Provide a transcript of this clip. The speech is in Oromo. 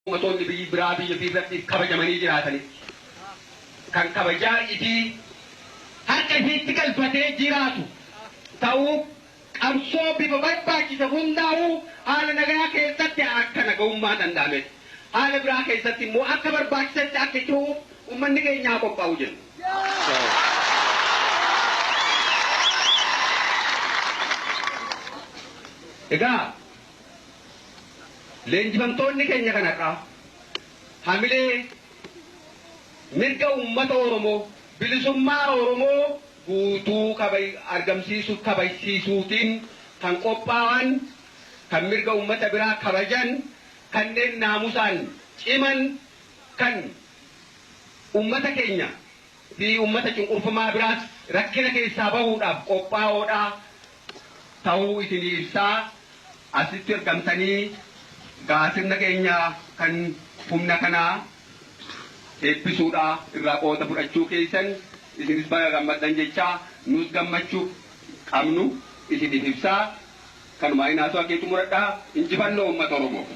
Uummattoonni biyyi biraa biyya biirratti kabajamanii jiraatanii kan kabajaa itti harka itti galfatee jiraatu ta'uu qabsoo bifa barbaachisa hundaa'uu haala nagaa keessatti akka nagahummaa danda'ame haala biraa keessatti immoo akka barbaachisatti akka ta'uuf uummanni keenyaa qophaa'u jenna. Egaa leenjifamtoonni keenya kanarraa hamilee mirga uummata Oromoo bilisummaa Oromoo guutuu argamsiisuuf kabajsiisuutiin kan qophaa'an kan mirga uummata biraa kabajan kanneen naamusaan ciman kan uummata keenya fi uummata cunqurfamaa biraas rakkina keessaa bahuudhaaf qophaa'oodha ta'uu isinii ibsaa asitti argamtanii gaasirna keenya kan humna kanaa eebbisuudha irraa qooda fudhachuu keessan isinis baga gammaddan jechaa nus gammachuu qabnu isiniif ibsaa kanuma inaasuu akeetu muradhaa injifannoo uummata Oromoo.